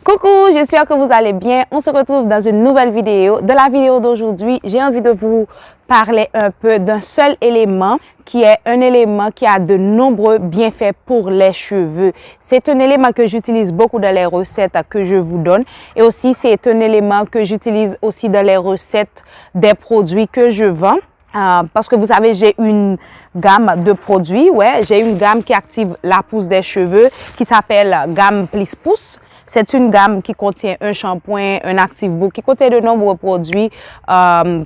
Coucou, j'espère que vous allez bien. On se retrouve dans une nouvelle vidéo. Dans la vidéo d'aujourd'hui, j'ai envie de vous parler un peu d'un seul élément qui est un élément qui a de nombreux bienfaits pour les cheveux. C'est un élément que j'utilise beaucoup dans les recettes que je vous donne et aussi c'est un élément que j'utilise aussi dans les recettes des produits que je vends. Parce que vous savez, j'ai une gamme de produits, j'ai une gamme qui active la pousse des cheveux qui s'appelle gamme Plis Pousse. C'est une gamme qui contient un shampoing, un active book, qui contient de nombreux produits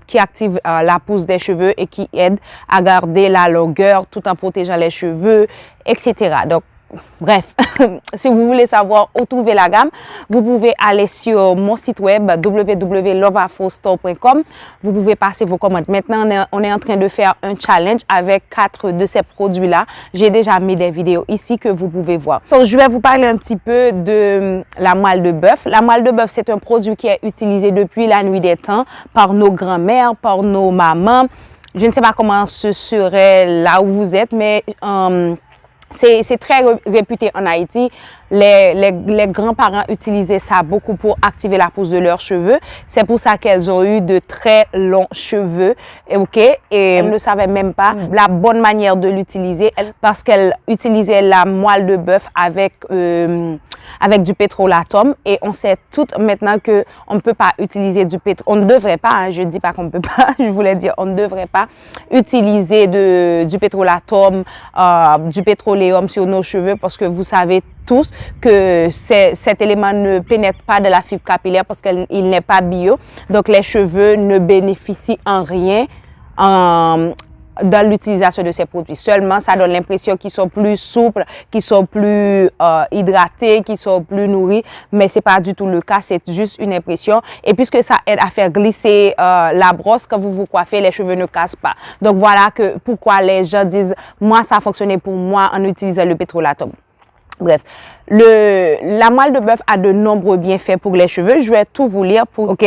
qui activent la pousse des cheveux et qui aident à garder la longueur tout en protégeant les cheveux, etc. Donc, bref, si vous voulez savoir où trouver la gamme, vous pouvez aller sur mon site web www.loveafrostore.com. Vous pouvez passer vos commandes. Maintenant, on est en train de faire un challenge avec 4 de ces produits-là. J'ai déjà mis des vidéos ici que vous pouvez voir. Donc, je vais vous parler un petit peu de la moelle de bœuf. La moelle de bœuf, c'est un produit qui est utilisé depuis la nuit des temps par nos grands-mères, par nos mamans. Je ne sais pas comment ce serait là où vous êtes, mais c'est très réputé en Haïti. Les grands-parents utilisaient ça beaucoup pour activer la pousse de leurs cheveux. C'est pour ça qu'elles ont eu de très longs cheveux. Et elles ne savaient même pas la bonne manière de l'utiliser parce qu'elles utilisaient la moelle de bœuf avec du pétrolatum. Et on sait toutes maintenant que on ne peut pas utiliser du pétrolatum. On ne devrait pas, hein, je ne dis pas qu'on ne peut pas, je voulais dire on ne devrait pas utiliser du pétrolatum, du pétroléum sur nos cheveux parce que vous savez tous que cet élément ne pénètre pas de la fibre capillaire parce qu'il n'est pas bio. Donc, les cheveux ne bénéficient en rien dans l'utilisation de ces produits. Seulement, ça donne l'impression qu'ils sont plus souples, qu'ils sont plus hydratés, qu'ils sont plus nourris. Mais c'est pas du tout le cas, c'est juste une impression. Et puisque ça aide à faire glisser la brosse, quand vous vous coiffez, les cheveux ne cassent pas. Donc, voilà pourquoi les gens disent « moi, ça a fonctionné pour moi en utilisant le pétrolatum ». Bref, la moelle de bœuf a de nombreux bienfaits pour les cheveux. Je vais tout vous lire ok?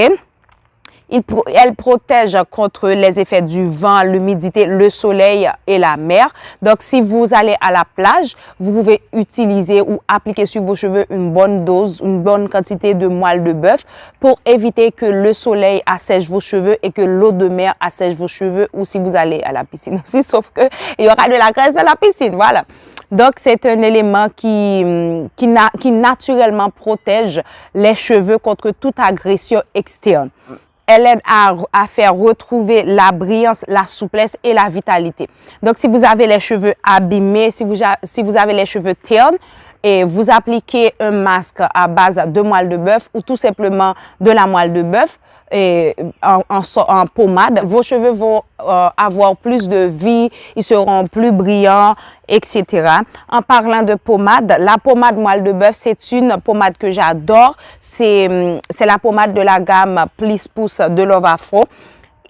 Elle protège contre les effets du vent, l'humidité, le soleil et la mer. Donc, si vous allez à la plage, vous pouvez utiliser ou appliquer sur vos cheveux une bonne dose, une bonne quantité de moelle de bœuf pour éviter que le soleil assèche vos cheveux et que l'eau de mer assèche vos cheveux ou si vous allez à la piscine aussi, sauf que il y aura de la graisse dans la piscine, voilà. Donc, c'est un élément qui naturellement protège les cheveux contre toute agression externe. Elle aide à faire retrouver la brillance, la souplesse et la vitalité. Donc, si vous avez les cheveux abîmés, si vous avez les cheveux ternes, et vous appliquez un masque à base de moelle de bœuf ou tout simplement de la moelle de bœuf en pommade, vos cheveux vont avoir plus de vie, ils seront plus brillants, etc. En parlant de pommade, la pommade moelle de bœuf, c'est une pommade que j'adore. C'est la pommade de la gamme Plis Pousse de Love Afro.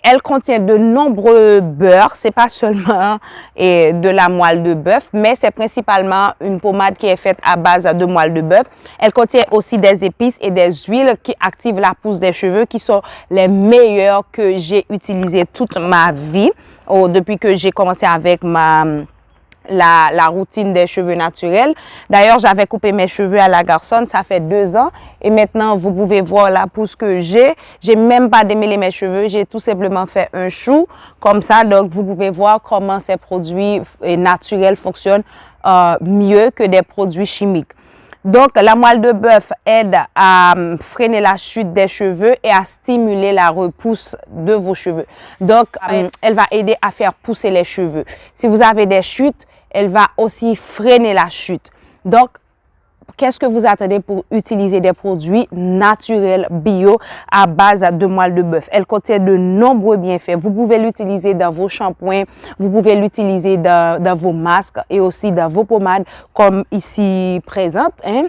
Elle contient de nombreux beurres, c'est pas seulement de la moelle de bœuf, mais c'est principalement une pommade qui est faite à base de moelle de bœuf. Elle contient aussi des épices et des huiles qui activent la pousse des cheveux, qui sont les meilleures que j'ai utilisées toute ma vie, depuis que j'ai commencé avec la routine des cheveux naturels. D'ailleurs, j'avais coupé mes cheveux à la garçonne, ça fait 2 ans. Et maintenant, vous pouvez voir la pousse que j'ai. J'ai même pas démêlé mes cheveux, j'ai tout simplement fait un chou comme ça. Donc, vous pouvez voir comment ces produits naturels fonctionnent mieux que des produits chimiques. Donc, la moelle de bœuf aide à freiner la chute des cheveux et à stimuler la repousse de vos cheveux. Donc, elle va aider à faire pousser les cheveux. Si vous avez des chutes, elle va aussi freiner la chute. Donc, qu'est-ce que vous attendez pour utiliser des produits naturels, bio, à base de moelle de bœuf? Elle contient de nombreux bienfaits. Vous pouvez l'utiliser dans vos shampoings, vous pouvez l'utiliser dans vos masques et aussi dans vos pommades, comme ici présente, hein,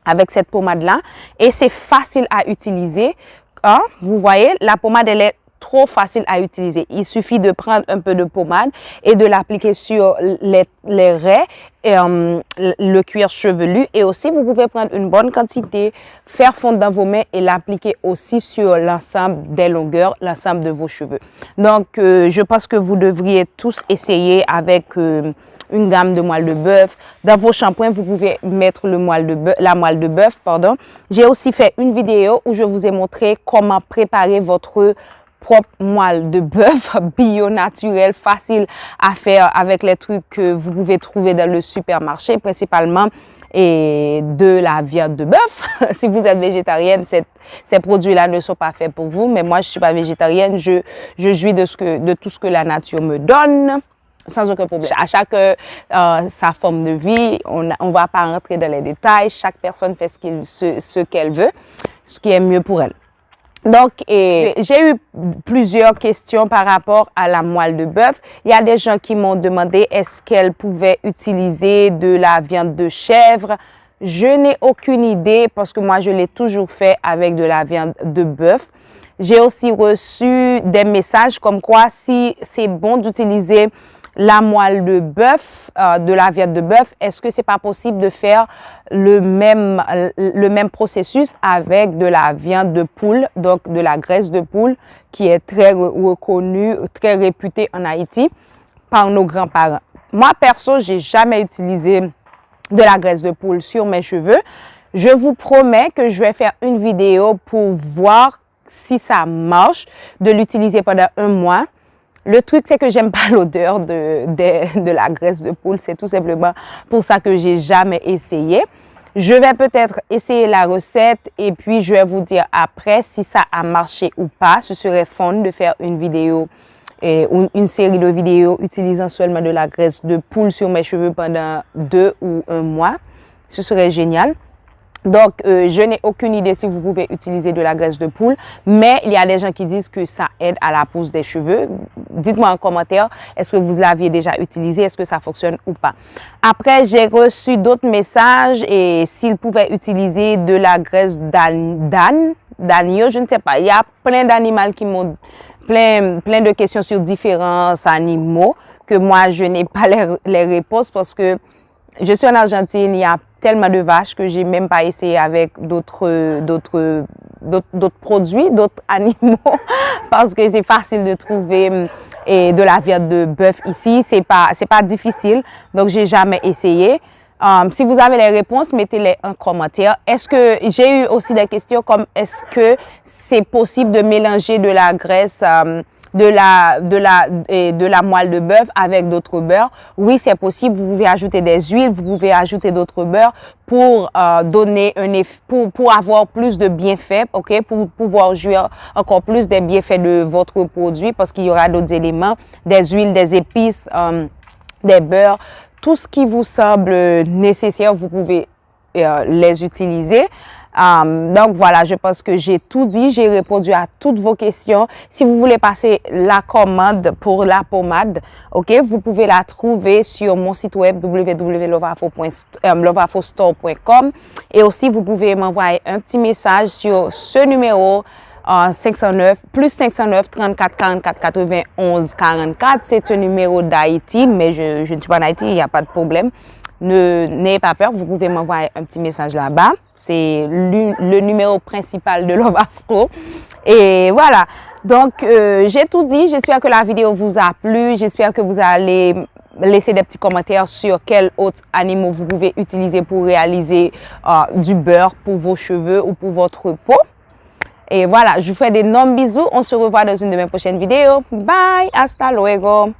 avec cette pommade-là. Et c'est facile à utiliser. Hein? Vous voyez, la pommade, elle est trop facile à utiliser. Il suffit de prendre un peu de pommade et de l'appliquer sur les raies et le cuir chevelu. Et aussi, vous pouvez prendre une bonne quantité, faire fondre dans vos mains et l'appliquer aussi sur l'ensemble des longueurs, l'ensemble de vos cheveux. Donc, je pense que vous devriez tous essayer avec une gamme de moelle de bœuf. Dans vos shampoings, vous pouvez mettre la moelle de bœuf. Pardon. J'ai aussi fait une vidéo où je vous ai montré comment préparer votre propre moelle de bœuf bio, naturel, facile à faire avec les trucs que vous pouvez trouver dans le supermarché, principalement et de la viande de bœuf. Si vous êtes végétarienne, ces produits-là ne sont pas faits pour vous, mais moi, je suis pas végétarienne, je jouis de tout ce que la nature me donne. Sans aucun problème. À chaque sa forme de vie, on va pas rentrer dans les détails. Chaque personne fait ce qu'elle veut, ce qui est mieux pour elle. Donc, j'ai eu plusieurs questions par rapport à la moelle de bœuf. Il y a des gens qui m'ont demandé est-ce qu'elle pouvait utiliser de la viande de chèvre. Je n'ai aucune idée parce que moi, je l'ai toujours fait avec de la viande de bœuf. J'ai aussi reçu des messages comme quoi si c'est bon d'utiliser la moelle de bœuf, de la viande de bœuf, est-ce que c'est pas possible de faire le même processus avec de la viande de poule, donc de la graisse de poule qui est très reconnue, très réputée en Haïti par nos grands-parents. Moi, perso, j'ai jamais utilisé de la graisse de poule sur mes cheveux. Je vous promets que je vais faire une vidéo pour voir si ça marche, de l'utiliser pendant un mois. Le truc, c'est que j'aime pas l'odeur de la graisse de poule. C'est tout simplement pour ça que j'ai jamais essayé. Je vais peut-être essayer la recette et puis je vais vous dire après si ça a marché ou pas. Ce serait fun de faire une vidéo et une série de vidéos utilisant seulement de la graisse de poule sur mes cheveux pendant 2 ou 1 mois. Ce serait génial. Donc, je n'ai aucune idée si vous pouvez utiliser de la graisse de poule, mais il y a des gens qui disent que ça aide à la pousse des cheveux. Dites-moi en commentaire, est-ce que vous l'aviez déjà utilisé, est-ce que ça fonctionne ou pas. Après, j'ai reçu d'autres messages et s'ils pouvaient utiliser de la graisse d'agneau, je ne sais pas. Il y a plein d'animaux qui m'ont plein de questions sur différents animaux que moi, je n'ai pas les réponses parce que je suis en Argentine, il y a tellement de vaches que j'ai même pas essayé avec d'autres produits, d'autres animaux parce que c'est facile de trouver de la viande de bœuf ici, c'est pas difficile, donc j'ai jamais essayé. Si vous avez les réponses, mettez-les en commentaire. Est-ce que j'ai eu aussi des questions comme est-ce que c'est possible de mélanger de la graisse de la moelle de bœuf avec d'autres beurres? Oui, c'est possible. Vous pouvez ajouter des huiles, vous pouvez ajouter d'autres beurres pour donner un effet, pour avoir plus de bienfaits, ok, pour pouvoir jouir encore plus des bienfaits de votre produit parce qu'il y aura d'autres éléments, des huiles, des épices, des beurres, tout ce qui vous semble nécessaire, vous pouvez les utiliser. Donc voilà, je pense que j'ai tout dit, j'ai répondu à toutes vos questions. Si vous voulez passer la commande pour la pommade, ok, vous pouvez la trouver sur mon site web www.lovafostore.com et aussi vous pouvez m'envoyer un petit message sur ce numéro 509 34 44 91 44. C'est un numéro d'Haïti, mais je ne suis pas en Haïti, il n'y a pas de problème. N'ayez pas peur, vous pouvez m'envoyer un petit message là-bas. C'est le numéro principal de Love Afro. Et voilà. Donc, j'ai tout dit. J'espère que la vidéo vous a plu. J'espère que vous allez laisser des petits commentaires sur quels autres animaux vous pouvez utiliser pour réaliser du beurre pour vos cheveux ou pour votre peau. Et voilà, je vous fais d'énormes bisous. On se revoit dans une de mes prochaines vidéos. Bye, hasta luego.